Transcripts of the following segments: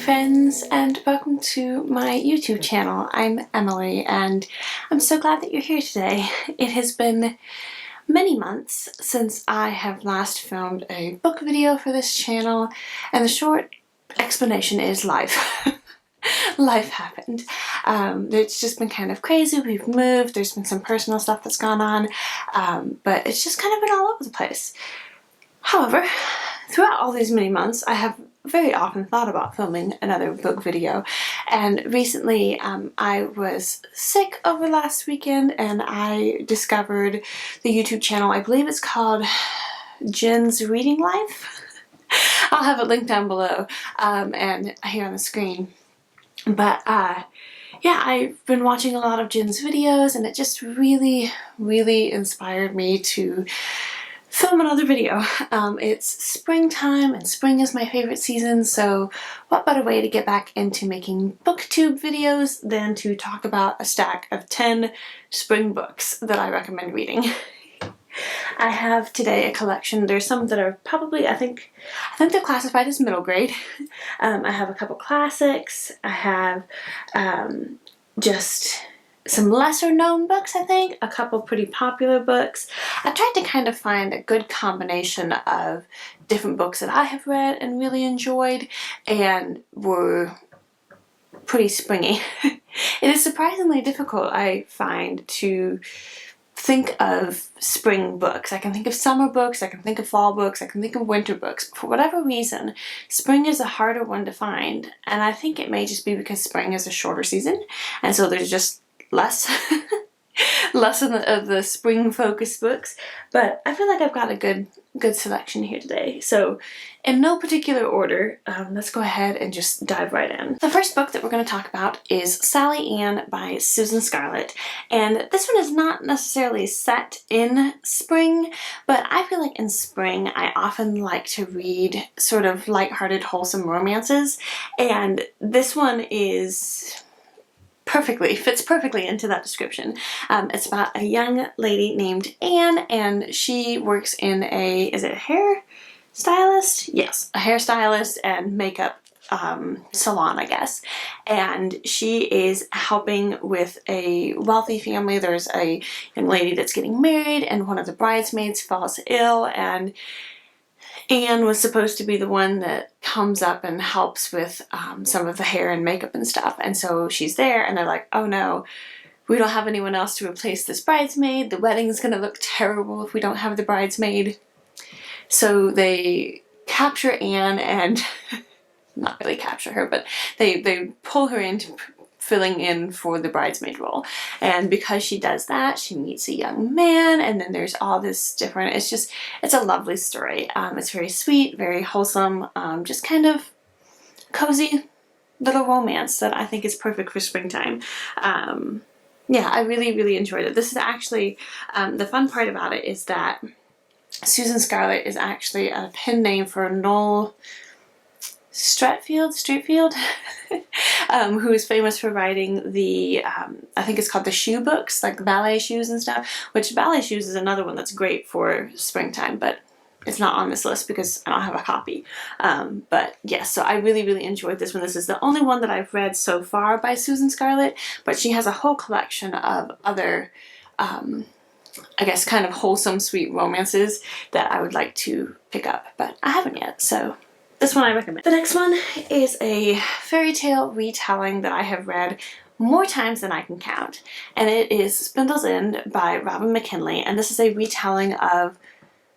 friends, and welcome to my YouTube channel. I'm Emily and I'm so glad that you're here today. It has been many months since I have last filmed a book video for this channel, and the short explanation is life. Life happened. It's just been kind of crazy. We've moved, there's been some personal stuff that's gone on, but it's just kind of been all over the place. However, throughout all these many months, I have very often thought about filming another book video, and recently I was sick over last weekend and I discovered the YouTube channel. I believe it's called Jen's Reading Life. I'll have it linked down below and here on the screen. But yeah, I've been watching a lot of Jen's videos and it just really inspired me to film another video. It's springtime and spring is my favorite season, so what better way to get back into making booktube videos than to talk about a stack of 10 spring books that I recommend reading. I have today a collection. There's some that are probably, I think they're classified as middle grade. I have a couple classics. I have just some lesser known books, I think, a couple pretty popular books. I tried to kind of find a good combination of different books that I have read and really enjoyed and were pretty springy. It is surprisingly difficult, I find, to think of spring books. I can think of summer books, I can think of fall books, I can think of winter books. For whatever reason, spring is a harder one to find, and I think it may just be because spring is a shorter season, and so there's just less of the spring focused books, but I feel like I've got a good selection here today. So in no particular order, let's go ahead and just dive right in. The first book that we're going to talk about is Sally Ann by Susan Scarlett, and this one is not necessarily set in spring, but I feel like in spring I often like to read sort of lighthearted, wholesome romances, and this one fits perfectly into that description. It's about a young lady named Anne, and she works in is it a hair stylist? Yes, a hairstylist and makeup salon, I guess. And she is helping with a wealthy family. There's a young lady that's getting married, and one of the bridesmaids falls ill, and Anne was supposed to be the one that comes up and helps with some of the hair and makeup and stuff. And so she's there and they're like, oh no, we don't have anyone else to replace this bridesmaid. The wedding's gonna look terrible if we don't have the bridesmaid. So they capture Anne and, not really capture her, but they pull her into filling in for the bridesmaid role. And because she does that, she meets a young man, and then there's all this different, it's a lovely story. It's very sweet, very wholesome, just kind of cozy little romance that I think is perfect for springtime. Yeah, I really enjoyed it. This is actually, the fun part about it is that Susan Scarlett is actually a pen name for Noel Streatfeild, who is famous for writing the, I think it's called the shoe books, like ballet shoes and stuff, which ballet shoes is another one that's great for springtime, but it's not on this list because I don't have a copy. But yes, so I really enjoyed this one. This is the only one that I've read so far by Susan Scarlett, but she has a whole collection of other, I guess, kind of wholesome, sweet romances that I would like to pick up, but I haven't yet, so this one I recommend. The next one is a fairy tale retelling that I have read more times than I can count, and it is Spindle's End by Robin McKinley, and this is a retelling of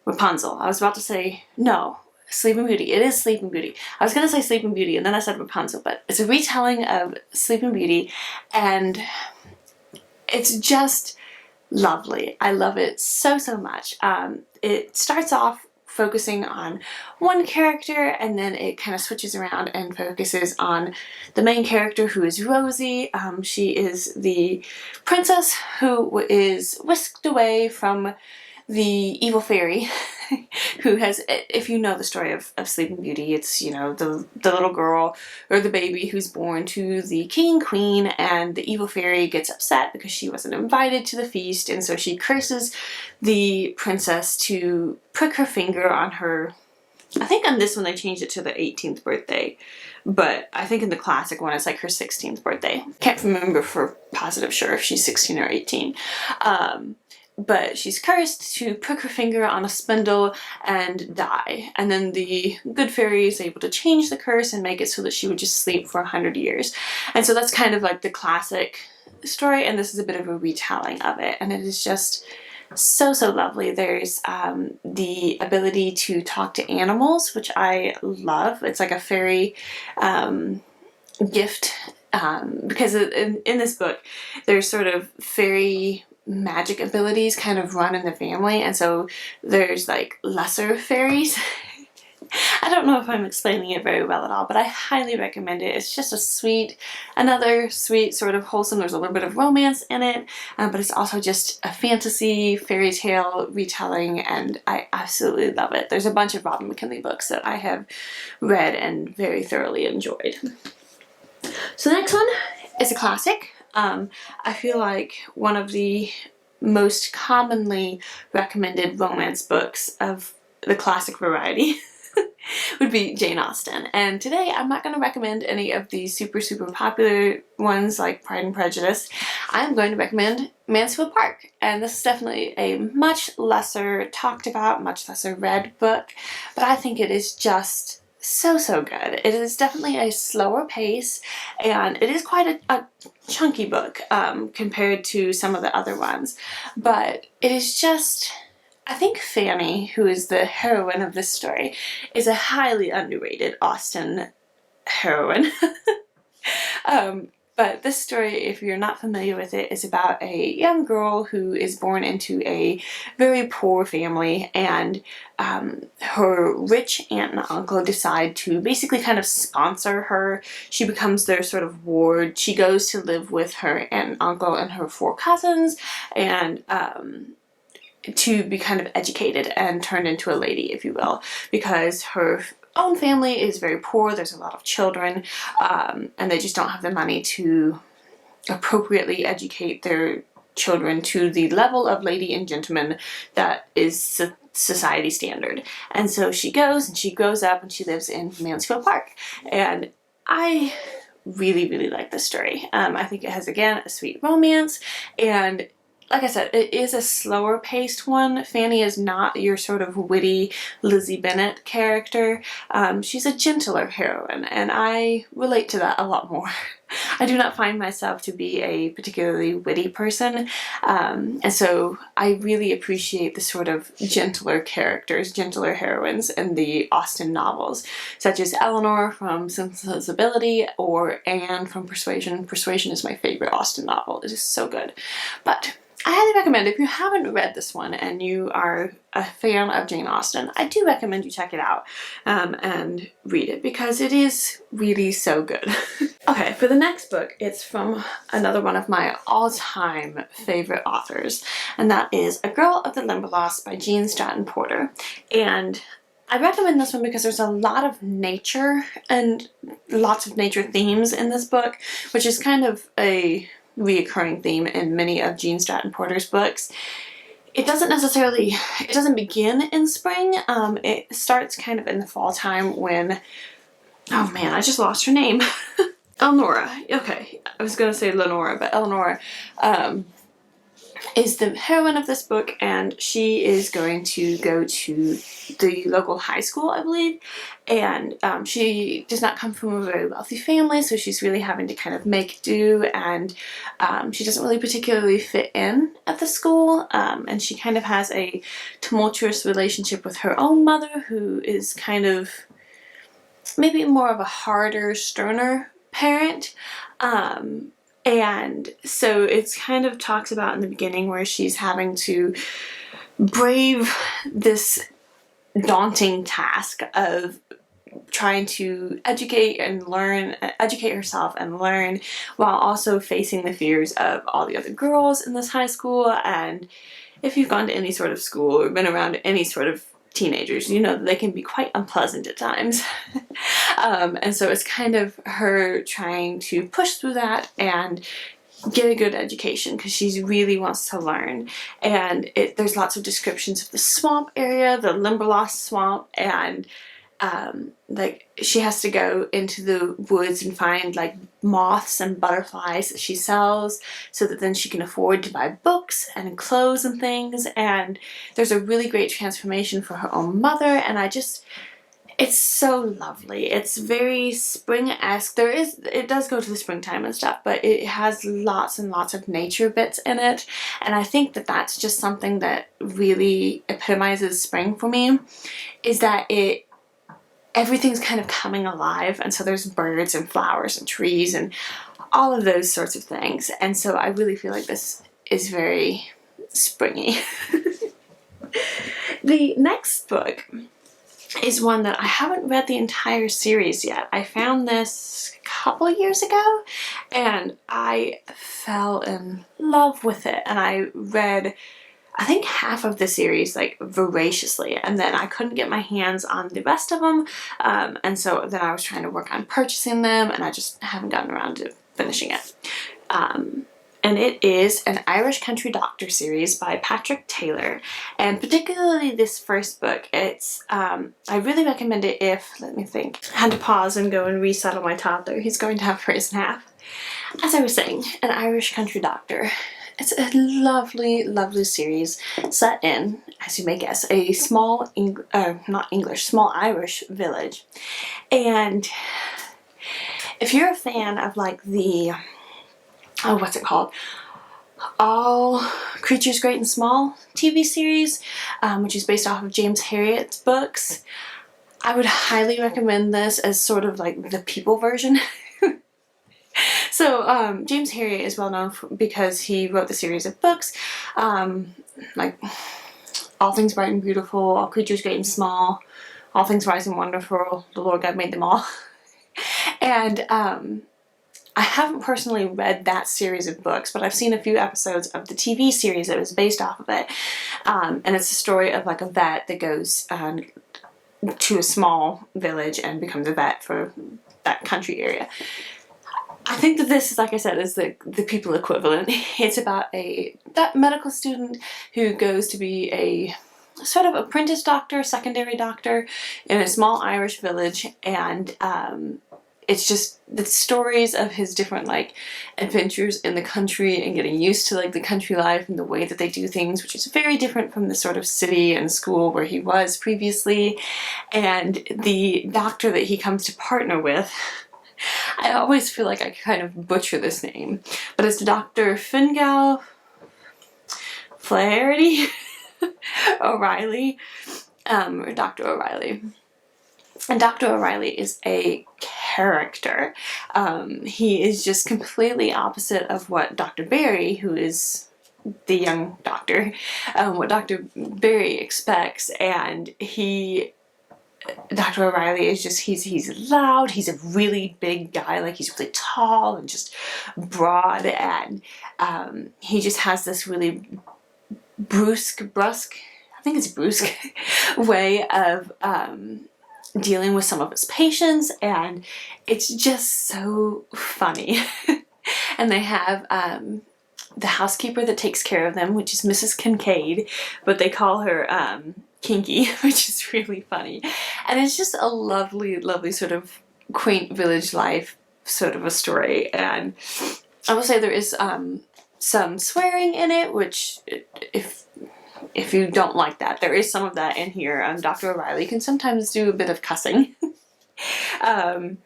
Rapunzel. I was about to say, no, Sleeping Beauty. It is Sleeping Beauty. I was going to say Sleeping Beauty and then I said Rapunzel, but it's a retelling of Sleeping Beauty, and it's just lovely. I love it so much. It starts off focusing on one character, and then it kind of switches around and focuses on the main character, who is Rosie. She is the princess who is whisked away from the evil fairy who has, if you know the story of Sleeping Beauty, it's, you know, the little girl or the baby who's born to the king and queen, and the evil fairy gets upset because she wasn't invited to the feast, and so she curses the princess to prick her finger on her I think on this one they changed it to the 18th birthday, but I think in the classic one it's like her 16th birthday. Can't remember for positive sure if she's 16 or 18. But she's cursed to prick her finger on a spindle and die. And then the good fairy is able to change the curse and make it so that she would just sleep for 100 years. And so that's kind of like the classic story, and this is a bit of a retelling of it. And it is just so, so lovely. There's the ability to talk to animals, which I love. It's like a fairy gift, because in this book, there's sort of fairy magic abilities kind of run in the family, and so there's like lesser fairies. I don't know if I'm explaining it very well at all, but I highly recommend it. It's just a sweet, another sweet sort of wholesome, there's a little bit of romance in it, but it's also just a fantasy fairy tale retelling, and I absolutely love it. There's a bunch of Robin McKinley books that I have read and very thoroughly enjoyed. So the next one is a classic. I feel like one of the most commonly recommended romance books of the classic variety would be Jane Austen. And today I'm not going to recommend any of the super popular ones like Pride and Prejudice. I'm going to recommend Mansfield Park. And this is definitely a much lesser talked about, much lesser read book, but I think it is just so good. It is definitely a slower pace, and it is quite a chunky book compared to some of the other ones, but it is just, I think Fanny, who is the heroine of this story, is a highly underrated Austen heroine. But this story, if you're not familiar with it, is about a young girl who is born into a very poor family, and her rich aunt and uncle decide to basically kind of sponsor her. She becomes their sort of ward. She goes to live with her aunt and uncle and her 4 cousins, and to be kind of educated and turned into a lady, if you will, because her own family is very poor. There's a lot of children, and they just don't have the money to appropriately educate their children to the level of lady and gentleman that is society standard. And so she goes and she grows up and she lives in Mansfield Park. And I really like this story. I think it has, again, a sweet romance, and like I said, it is a slower paced one. Fanny is not your sort of witty Lizzie Bennet character. She's a gentler heroine, and I relate to that a lot more. I do not find myself to be a particularly witty person, and so I really appreciate the sort of gentler characters, gentler heroines in the Austen novels, such as Eleanor from Sensibility or Anne from Persuasion. Persuasion is my favorite Austen novel. It is so good. But I highly recommend, if you haven't read this one and you are a fan of Jane Austen, I do recommend you check it out and read it, because it is really so good. Okay, for the next book, it's from another one of my all-time favorite authors, and that is A Girl of the Limberlost by Jean Stratton Porter. And I recommend this one because there's a lot of nature and lots of nature themes in this book, which is kind of a reoccurring theme in many of Jean Stratton Porter's books. It doesn't begin in spring. It starts kind of in the fall time when, oh man, I just lost her name. Eleonora. Okay, I was gonna say Lenora, but Eleonora is the heroine of this book, and she is going to go to the local high school, I believe, and she does not come from a very wealthy family, so she's really having to kind of make do, and she doesn't really particularly fit in at the school, and she kind of has a tumultuous relationship with her own mother, who is kind of maybe more of a harder, sterner parent. And so it's kind of talks about in the beginning where she's having to brave this daunting task of trying to educate herself and learn, while also facing the fears of all the other girls in this high school. And if you've gone to any sort of school or been around any sort of teenagers, you know that they can be quite unpleasant at times. And so it's kind of her trying to push through that and get a good education, because she really wants to learn. And there's lots of descriptions of the swamp area, the Limberlost swamp, and like she has to go into the woods and find like moths and butterflies that she sells so that then she can afford to buy books and clothes and things. And there's a really great transformation for her own mother, and it's so lovely. It's very spring-esque. It does go to the springtime and stuff, but it has lots and lots of nature bits in it. And I think that that's just something that really epitomizes spring for me, is that everything's kind of coming alive. And so there's birds and flowers and trees and all of those sorts of things. And so I really feel like this is very springy. The next book is one that I haven't read the entire series yet. I found this a couple of years ago and I fell in love with it, and I read I think half of the series like voraciously, and then I couldn't get my hands on the rest of them, and so then I was trying to work on purchasing them and I just haven't gotten around to finishing it. And it is an Irish Country Doctor series by Patrick Taylor, and particularly this first book. It's I really recommend it if, let me think, I had to pause and go and resettle my toddler. He's going to have for his nap. As I was saying, an Irish Country Doctor. It's a lovely, lovely series set in, as you may guess, a small, small Irish village. And if you're a fan of like the what's it called? All Creatures Great and Small TV series, which is based off of James Herriot's books, I would highly recommend this as sort of like the people version. So James Herriot is well known because he wrote the series of books, like All Things Bright and Beautiful, All Creatures Great and Small, All Things Wise and Wonderful, The Lord God Made Them All. And I haven't personally read that series of books, but I've seen a few episodes of the TV series that was based off of it. And it's a story of like a vet that goes to a small village and becomes a vet for that country area. I think that this, like I said, is the people equivalent. It's about that medical student who goes to be a sort of apprentice doctor, secondary doctor in a small Irish village, and it's just the stories of his different like adventures in the country and getting used to like the country life and the way that they do things, which is very different from the sort of city and school where he was previously. And the doctor that he comes to partner with, I always feel like I kind of butcher this name, but it's Dr. Fingal Flaherty O'Reilly, or Dr. O'Reilly. And Dr. O'Reilly is a character. He is just completely opposite of what Dr. Barry, who is the young doctor, what Dr. Barry expects. And Dr. O'Reilly is just, he's loud, he's a really big guy, like he's really tall and just broad, and he just has this really brusque, I think it's brusque, way of dealing with some of his patients, and it's just so funny. And they have the housekeeper that takes care of them, which is Mrs. Kincaid, but they call her Kinky, which is really funny. And it's just a lovely, lovely sort of quaint village life sort of a story. And I will say there is some swearing in it, which if you don't like that, there is some of that in here. Dr. O'Reilly can sometimes do a bit of cussing. And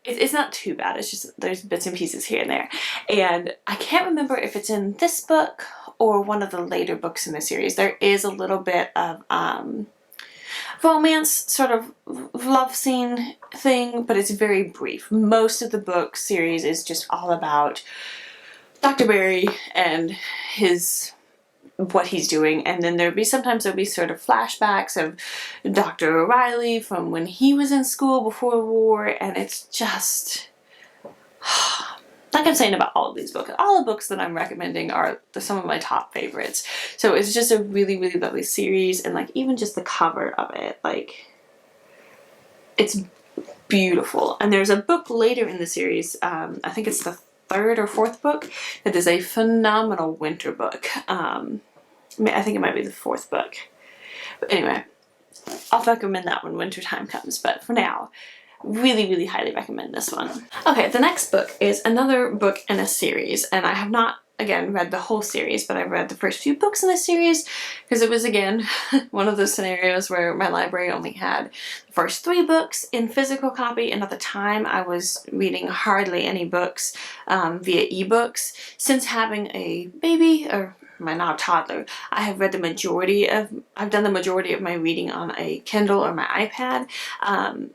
it's not too bad. It's just there's bits and pieces here and there. And I can't remember if it's in this book or one of the later books in the series. There is a little bit of romance, sort of love scene thing, but it's very brief. Most of the book series is just all about Dr. Barry and what he's doing, and then sometimes there'll be sort of flashbacks of Dr. O'Reilly from when he was in school before the war, and it's just like I'm saying about all of these books. All the books that I'm recommending are some of my top favorites. So it's just a really, really lovely series, and like even just the cover of it, like it's beautiful. And there's a book later in the series, I think it's the third or fourth book, that is a phenomenal winter book. I think it might be the fourth book. But anyway, I'll recommend that when wintertime comes, but for now, really, really highly recommend this one. Okay, the next book is another book in a series, and I have not, again, read the whole series, but I've read the first few books in the series because it was, again, one of those scenarios where my library only had the first 3 books in physical copy, and at the time I was reading hardly any books via ebooks. Since having a baby, or my now toddler, I've done the majority of my reading on a Kindle or my iPad,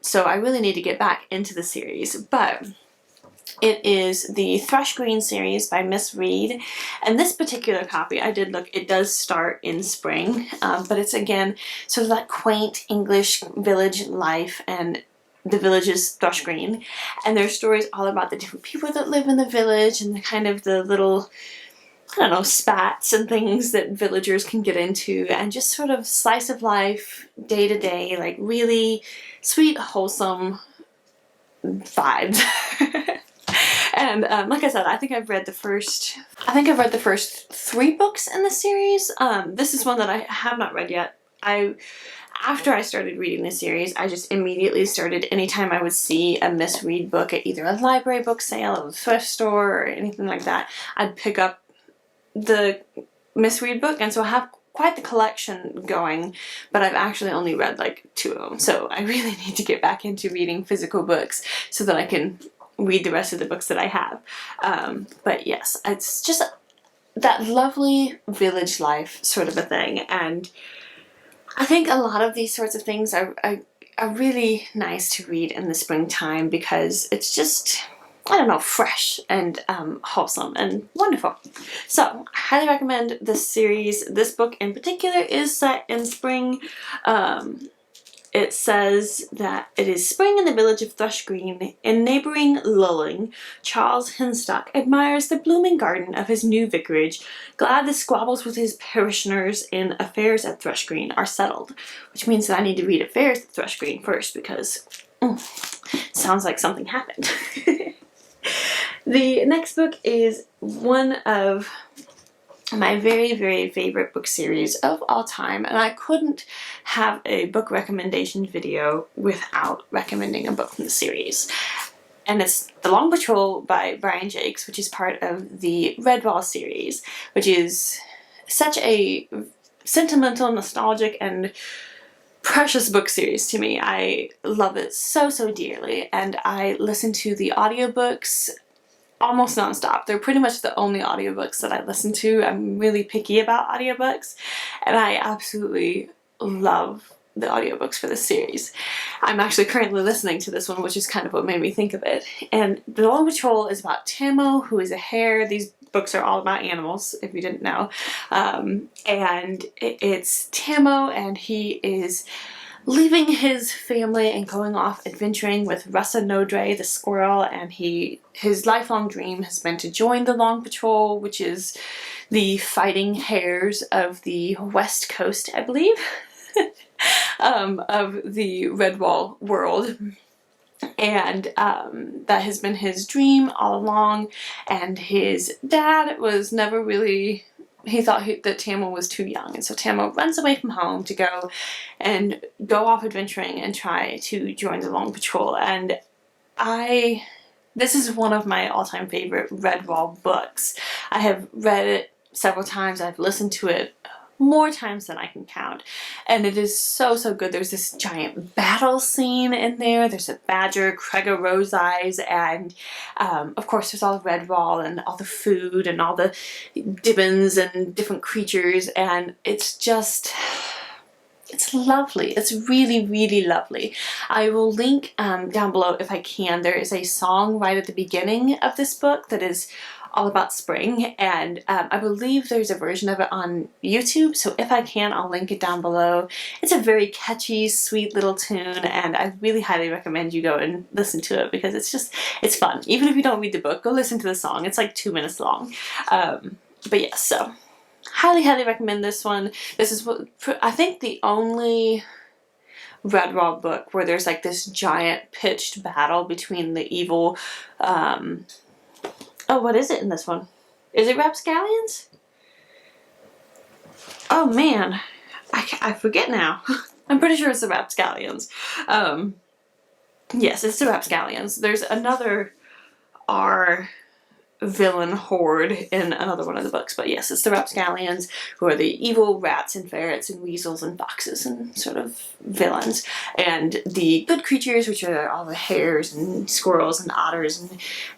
so I really need to get back into the series, but it is the Thrush Green series by Miss Reed, and this particular copy, I did look, it does start in spring, but it's again sort of that quaint English village life, and the village is Thrush Green, and there's stories all about the different people that live in the village and the kind of the little, I don't know, spats and things that villagers can get into, and just sort of slice of life, day to day, like really sweet, wholesome vibes. And like I said, I think I've read the first 3 books in the series. This is one that I have not read yet. After I started reading the series, I just immediately started, anytime I would see a Miss Reed book at either a library book sale or a thrift store or anything like that, I'd pick up the Miss Reed book, and so I have quite the collection going, but I've actually only read like 2 of them, so I really need to get back into reading physical books so that I can read the rest of the books that I have. But yes, it's just that lovely village life sort of a thing, and I think a lot of these sorts of things are really nice to read in the springtime because it's just, I don't know, fresh and wholesome and wonderful. So, I highly recommend this series. This book in particular is set in spring. It says that it is spring in the village of Thrush Green. In neighbouring Lulling, Charles Hinstock admires the blooming garden of his new vicarage, glad the squabbles with his parishioners in affairs at Thrush Green are settled. Which means that I need to read Affairs at Thrush Green first because sounds like something happened. The next book is one of my very, very favorite book series of all time, and I couldn't have a book recommendation video without recommending a book from the series. And it's The Long Patrol by Brian Jacques, which is part of the Redwall series, which is such a sentimental, nostalgic, and precious book series to me. I love it so, so dearly, and I listen to the audiobooks almost nonstop. They're pretty much the only audiobooks that I listen to. I'm really picky about audiobooks, and I absolutely love the audiobooks for this series. I'm actually currently listening to this one, which is kind of what made me think of it. And The Long Patrol is about Tammo, who is a hare. These books are all about animals, if you didn't know. And it's Tammo, and he is leaving his family and going off adventuring with Russa Nodre the squirrel, and his lifelong dream has been to join the Long Patrol, which is the fighting hares of the West Coast, I believe, of the Redwall world. And that has been his dream all along, and his dad was never really, he thought that Tammo was too young, and so Tammo runs away from home to go off adventuring and try to join the Long Patrol. And this is one of my all-time favorite Redwall books. I have read it several times. I've listened to it more times than I can count, and it is so, so good. There's this giant battle scene in there. There's a badger, Crega Rose Eyes, and of course there's all the Redwall and all the food and all the dibbons and different creatures, and it's just, it's lovely. It's really, really lovely. I will link down below if I can. There is a song right at the beginning of this book that is all about spring, and I believe there's a version of it on YouTube, so if I can, I'll link it down below. It's a very catchy, sweet little tune, and I really highly recommend you go and listen to it because it's fun. Even if you don't read the book, go listen to the song. It's like 2 minutes long. But yeah, so highly, highly recommend this one. This is I think the only Redwall book where there's like this giant pitched battle between the evil oh, what is it in this one? Is it rapscallions? Oh man, I forget now. I'm pretty sure it's the Rapscallions. Yes, it's the Rapscallions. There's another R villain horde in another one of the books, but yes, it's the Rapscallions, who are the evil rats and ferrets and weasels and foxes and sort of villains, and the good creatures, which are all the hares and squirrels and otters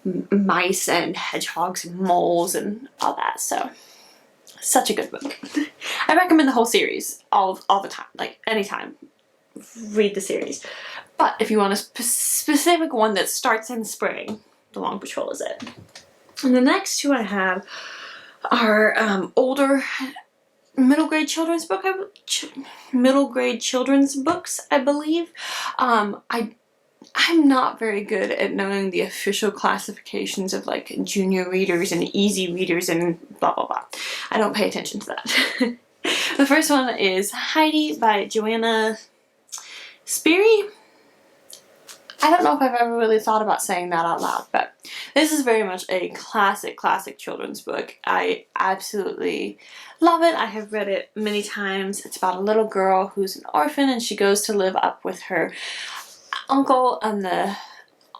and mice and hedgehogs and moles and all that. So such a good book. I recommend the whole series all the time, like anytime. Read the series. But if you want a specific one that starts in spring, The Long Patrol is it. And the next two I have are older middle grade children's books, I believe. I'm not very good at knowing the official classifications of like junior readers and easy readers and blah blah blah. I don't pay attention to that. The first one is Heidi by Johanna Spyri. I don't know if I've ever really thought about saying that out loud, but this is very much a classic children's book. I absolutely love it. I have read it many times. It's about a little girl who's an orphan, and she goes to live up with her uncle on the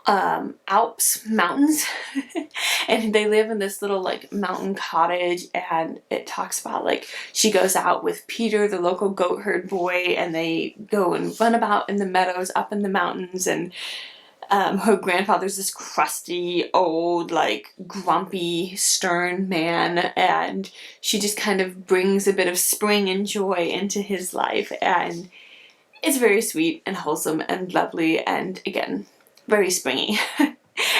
Alps mountains. And they live in this little like mountain cottage, and it talks about like she goes out with Peter, the local goat herd boy, and they go and run about in the meadows up in the mountains, and her grandfather's this crusty, old, like grumpy, stern man, and she just kind of brings a bit of spring and joy into his life, and it's very sweet and wholesome and lovely, and again, very springy.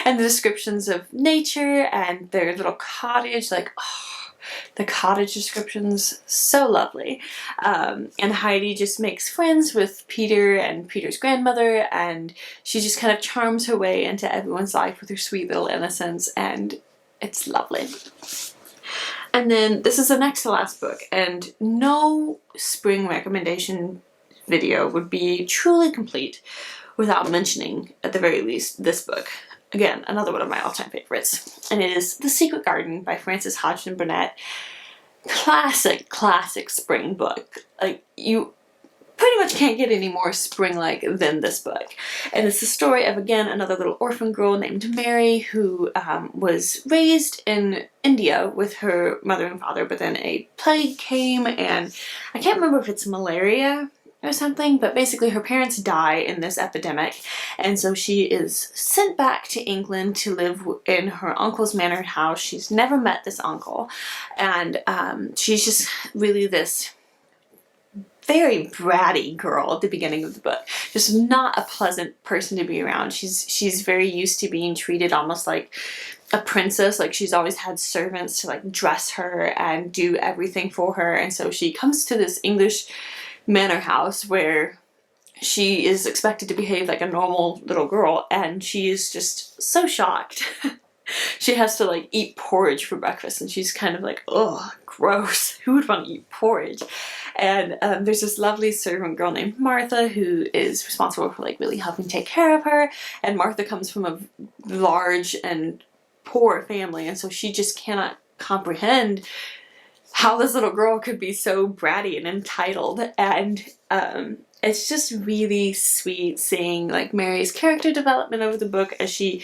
And the descriptions of nature and their little cottage, like, oh, the cottage descriptions, so lovely. And Heidi just makes friends with Peter and Peter's grandmother, and she just kind of charms her way into everyone's life with her sweet little innocence, and it's lovely. And then this is the next to last book, and no spring recommendation video would be truly complete without mentioning, at the very least, this book. Again, another one of my all-time favorites. And it is The Secret Garden by Frances Hodgson Burnett. Classic spring book. Like, you pretty much can't get any more spring-like than this book. And it's the story of, again, another little orphan girl named Mary who was raised in India with her mother and father, but then a plague came, and I can't remember if it's malaria or something, but basically her parents die in this epidemic, and so she is sent back to England to live in her uncle's manor house. She's never met this uncle, and she's just really this very bratty girl at the beginning of the book. Just not a pleasant person to be around. She's very used to being treated almost like a princess, like she's always had servants to like dress her and do everything for her, and so she comes to this English manor house where she is expected to behave like a normal little girl, and she is just so shocked. She has to like eat porridge for breakfast, and she's kind of like, oh, gross, who would want to eat porridge? And there's this lovely servant girl named Martha who is responsible for like really helping take care of her, and Martha comes from a large and poor family, and so she just cannot comprehend how this little girl could be so bratty and entitled. And it's just really sweet seeing like Mary's character development over the book as she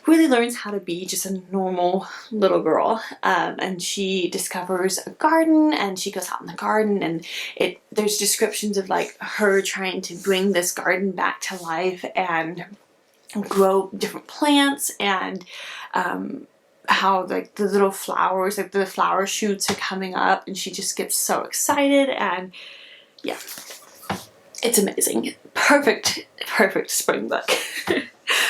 really learns how to be just a normal little girl. And she discovers a garden, and she goes out in the garden, and there's descriptions of like her trying to bring this garden back to life and grow different plants, and how like the little flowers, like the flower shoots are coming up, and she just gets so excited, and yeah, it's amazing. Perfect spring book.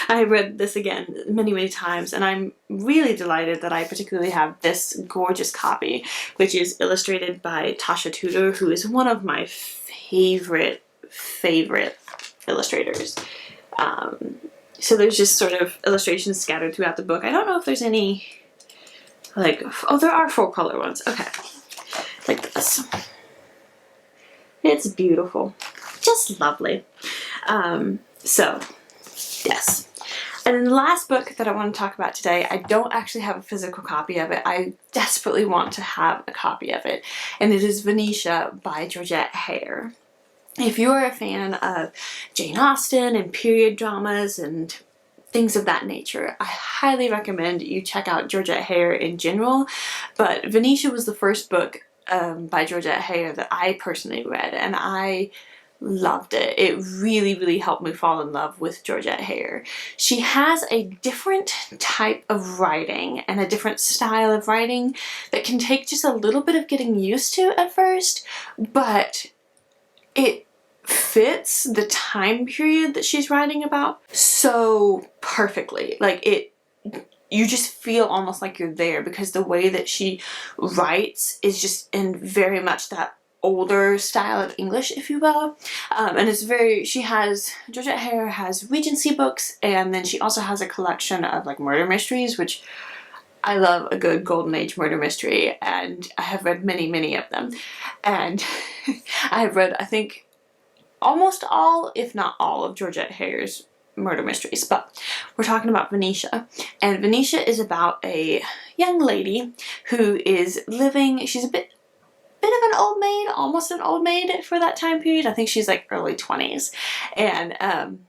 I read this again many times, and I'm really delighted that I particularly have this gorgeous copy, which is illustrated by Tasha Tudor, who is one of my favorite illustrators. So there's just sort of illustrations scattered throughout the book. I don't know if there's any, like, oh, there are full color ones. Okay. Like this. It's beautiful. Just lovely. So, yes. And then the last book that I want to talk about today, I don't actually have a physical copy of it. I desperately want to have a copy of it. And it is Venisha by Georgette. if you're a fan of Jane Austen and period dramas and things of that nature, I highly recommend you check out Georgette Heyer in general. But Venisha was the first book by Georgette Heyer that I personally read, and I loved it. It really, really helped me fall in love with Georgette Heyer. She has a different type of writing and a different style of writing that can take just a little bit of getting used to at first, but it fits the time period that she's writing about so perfectly. Like, you just feel almost like you're there, because the way that she writes is just in very much that older style of English, if you will. And it's very, Georgette Heyer has Regency books, and then she also has a collection of like murder mysteries, which I love a good golden age murder mystery, and I have read many, many of them. And I have read, I think, almost all, if not all, of Georgette Heyer's murder mysteries. But we're talking about Venisha, and Venisha is about a young lady who is living, she's a bit of an old maid, almost an old maid for that time period. I think she's like early 20s, and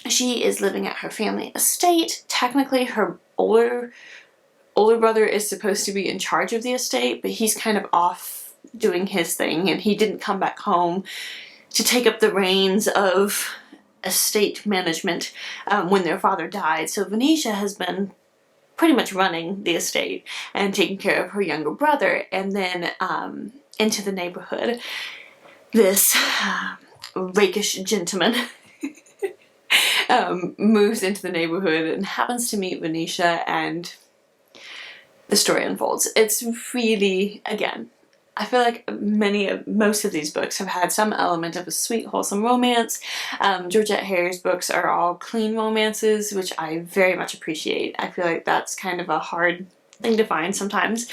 she is living at her family estate. Technically her older brother is supposed to be in charge of the estate, but he's kind of off doing his thing, and he didn't come back home to take up the reins of estate management when their father died. So Venisha has been pretty much running the estate and taking care of her younger brother. And then into the neighborhood, this rakish gentleman moves into the neighborhood and happens to meet Venisha, and the story unfolds. It's really, again, I feel like most of these books have had some element of a sweet, wholesome romance. Georgette Heyer's books are all clean romances, which I very much appreciate. I feel like that's kind of a hard thing to find sometimes.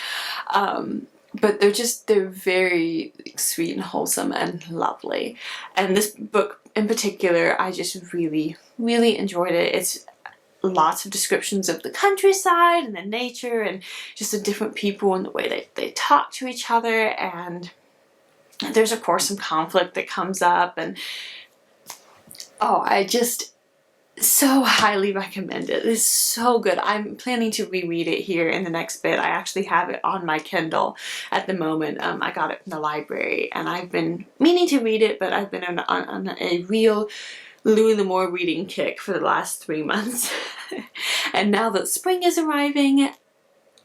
But they're very sweet and wholesome and lovely. And this book in particular, I just really, really enjoyed it. It's lots of descriptions of the countryside and the nature and just the different people and the way they talk to each other, and there's of course some conflict that comes up, and I just so highly recommend it. It's so good. I'm planning to reread it here in the next bit. I actually have it on my Kindle at the moment. I got it from the library, and I've been meaning to read it, but I've been on a real Louis L'Amour reading kick for the last 3 months. And now that spring is arriving,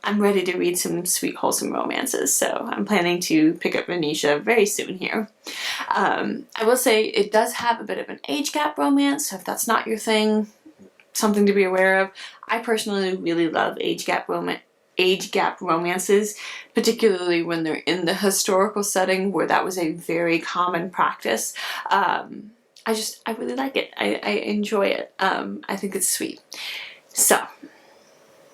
I'm ready to read some sweet, wholesome romances. So I'm planning to pick up Venisha very soon here. I will say it does have a bit of an age gap romance, so if that's not your thing, something to be aware of. I personally really love age gap romances, particularly when they're in the historical setting where that was a very common practice. I really like it. I enjoy it. I think it's sweet. So,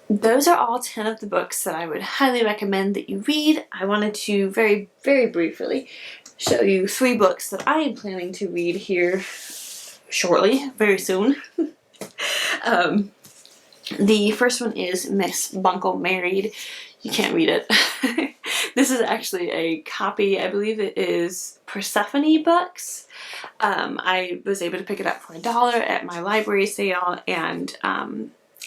those are all 10 of the books that I would highly recommend that you read. I wanted to very, very briefly show you 3 books that I am planning to read here shortly, very soon. The first one is Miss Buncle Married. You can't read it. This is actually a copy, I believe it is Persephone Books. I was able to pick it up for $1 at my library sale, and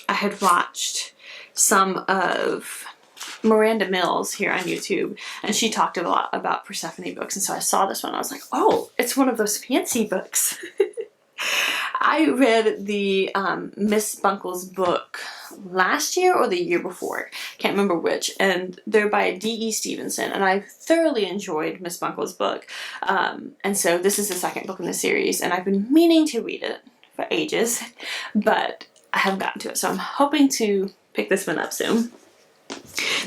I had watched some of Miranda Mills here on YouTube, and she talked a lot about Persephone Books, and so I saw this one and I was like, oh, it's one of those fancy books. I read the Miss Buncle's book last year or the year before, can't remember which, and they're by D.E. Stevenson, and I thoroughly enjoyed Miss Buncle's book, and so this is the second book in the series, and I've been meaning to read it for ages, but I haven't gotten to it, so I'm hoping to pick this one up soon.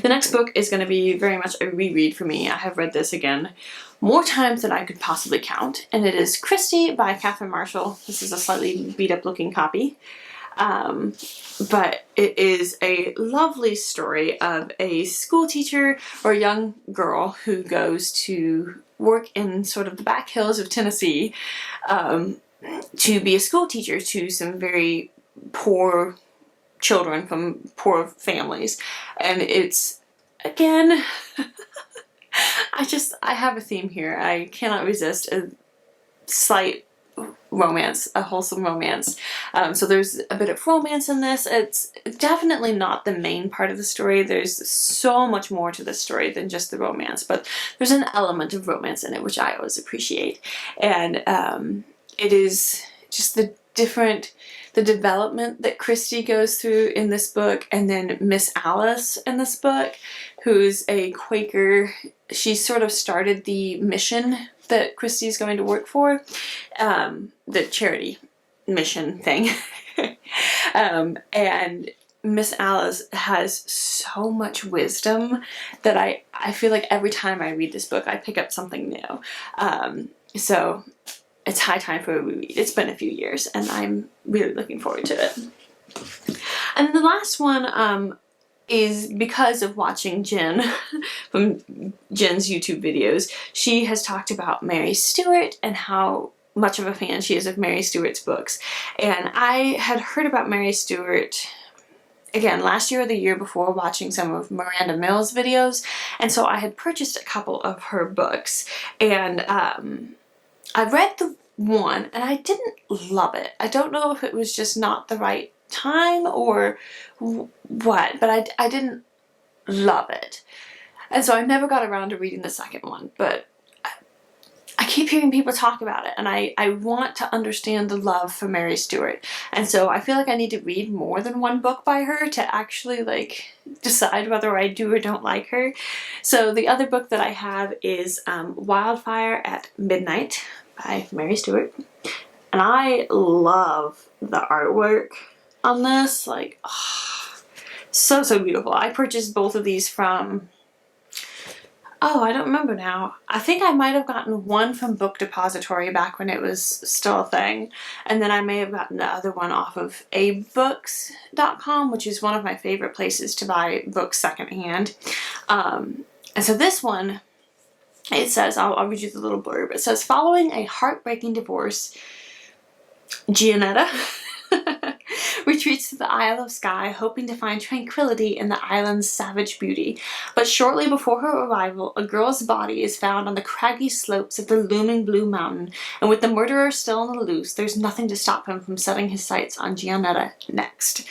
The next book is going to be very much a reread for me. I have read this again more times than I could possibly count, and it is Christy by Catherine Marshall. This is a slightly beat up looking copy, but it is a lovely story of a school teacher or a young girl who goes to work in sort of the back hills of Tennessee to be a school teacher to some very poor children from poor families, and it's, again, I have a theme here. I cannot resist a slight romance, a wholesome romance. So there's a bit of romance in this. It's definitely not the main part of the story. There's so much more to the story than just the romance, but there's an element of romance in it, which I always appreciate. And it is just the development that Christy goes through in this book, and then Miss Alice in this book, who's a Quaker. She sort of started the mission that Christy's going to work for, the charity mission thing. And Miss Alice has so much wisdom that I feel like every time I read this book I pick up something new. So it's high time for a reread. It's been a few years and I'm really looking forward to it. And then the last one is because of watching Jen from Jen's YouTube videos. She has talked about Mary Stewart and how much of a fan she is of Mary Stewart's books. And I had heard about Mary Stewart again last year or the year before, watching some of Miranda Mills videos, and so I had purchased a couple of her books, and I read the one and I didn't love it. I don't know if it was just not the right time or what, but I didn't love it. And so I never got around to reading the second one, but I keep hearing people talk about it, and I want to understand the love for Mary Stewart. And so I feel like I need to read more than one book by her to actually like decide whether I do or don't like her. So the other book that I have is Wildfire at Midnight by Mary Stewart. And I love the artwork on this. Like, oh, so beautiful. I purchased both of these from, oh, I don't remember now. I think I might have gotten one from Book Depository back when it was still a thing. And then I may have gotten the other one off of abebooks.com, which is one of my favorite places to buy books secondhand. And so this one, it says, I'll read you the little blurb. It says, following a heartbreaking divorce, Johanna retreats to the Isle of Skye, hoping to find tranquility in the island's savage beauty. But shortly before her arrival, a girl's body is found on the craggy slopes of the looming Blue Mountain, and with the murderer still on the loose, there's nothing to stop him from setting his sights on Johanna next.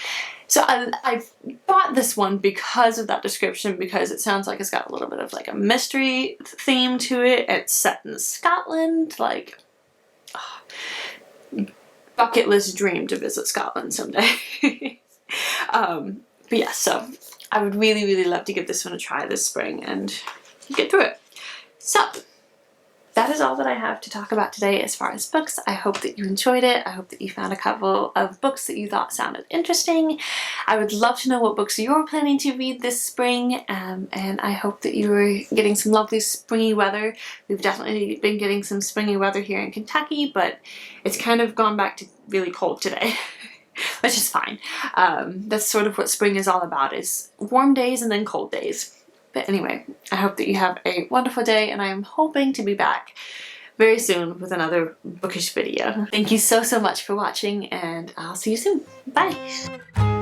So I bought this one because of that description, because it sounds like it's got a little bit of like a mystery theme to it. It's set in Scotland, like, oh, bucket list dream to visit Scotland someday. But yeah, so I would really love to give this one a try this spring and get through it. So that is all that I have to talk about today as far as books. I hope that you enjoyed it. I hope that you found a couple of books that you thought sounded interesting. I would love to know what books you're planning to read this spring, and I hope that you are getting some lovely springy weather. We've definitely been getting some springy weather here in Kentucky, but it's kind of gone back to really cold today. Which is fine. That's sort of what spring is all about, is warm days and then cold days. But anyway, I hope that you have a wonderful day, and I am hoping to be back very soon with another bookish video. Thank you so much for watching, and I'll see you soon. Bye!